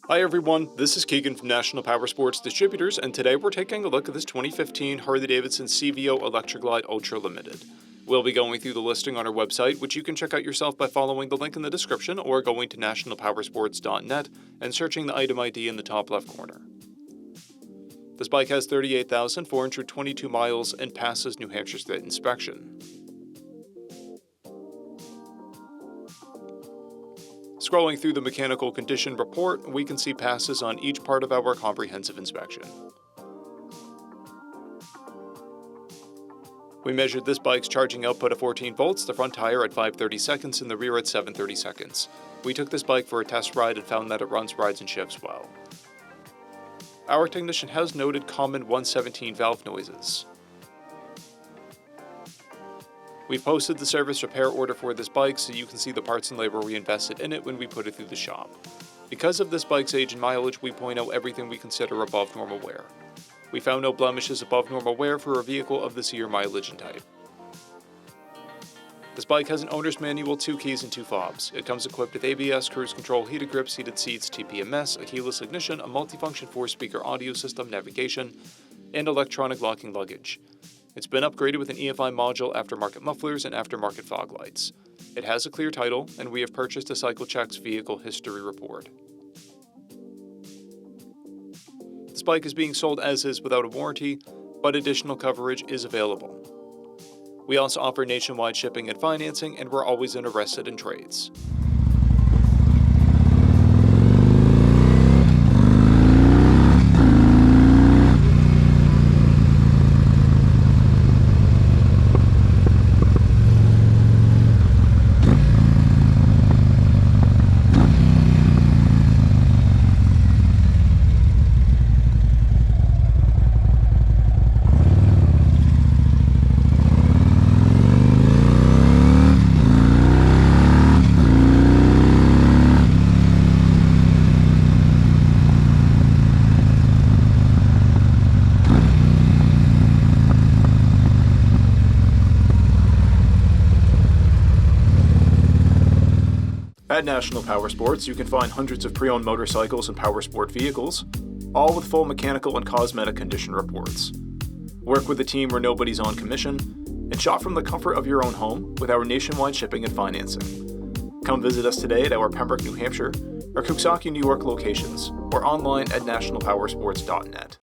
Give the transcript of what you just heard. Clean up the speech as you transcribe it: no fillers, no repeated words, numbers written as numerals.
Hi everyone, this is Keegan from National Powersports Distributors, and today we're taking a look at this 2015 Harley-Davidson CVO Electroglide Ultra Limited. We'll be going through the listing on our website, which you can check out yourself by following the link in the description or going to nationalpowersports.net and searching the item ID in the top left corner. This bike has 38,422 miles and passes New Hampshire State inspection. Scrolling through the mechanical condition report, we can see passes on each part of our comprehensive inspection. We measured this bike's charging output at 14 volts, the front tire at 530 seconds, and the rear at 730 seconds. We took this bike for a test ride and found that it runs, rides, and shifts well. Our technician has noted common 117 valve noises. We've posted the service repair order for this bike so you can see the parts and labor we invested in it when we put it through the shop. Because of this bike's age and mileage, we point out everything we consider above normal wear. We found no blemishes above normal wear for a vehicle of this year mileage and type. This bike has an owner's manual, 2 keys, and 2 fobs. It comes equipped with ABS, cruise control, heated grips, heated seats, TPMS, a keyless ignition, a multifunction 4-speaker audio system, navigation, and electronic locking luggage. It's been upgraded with an EFI module, aftermarket mufflers, and aftermarket fog lights. It has a clear title, and we have purchased a CycleCheck's vehicle history report. This bike is being sold as is without a warranty, but additional coverage is available. We also offer nationwide shipping and financing, and we're always interested in trades. At National Powersports, you can find hundreds of pre-owned motorcycles and powersport vehicles, all with full mechanical and cosmetic condition reports. Work with a team where nobody's on commission, and shop from the comfort of your own home with our nationwide shipping and financing. Come visit us today at our Pembroke, New Hampshire, or Coxsackie, New York locations, or online at nationalpowersports.net.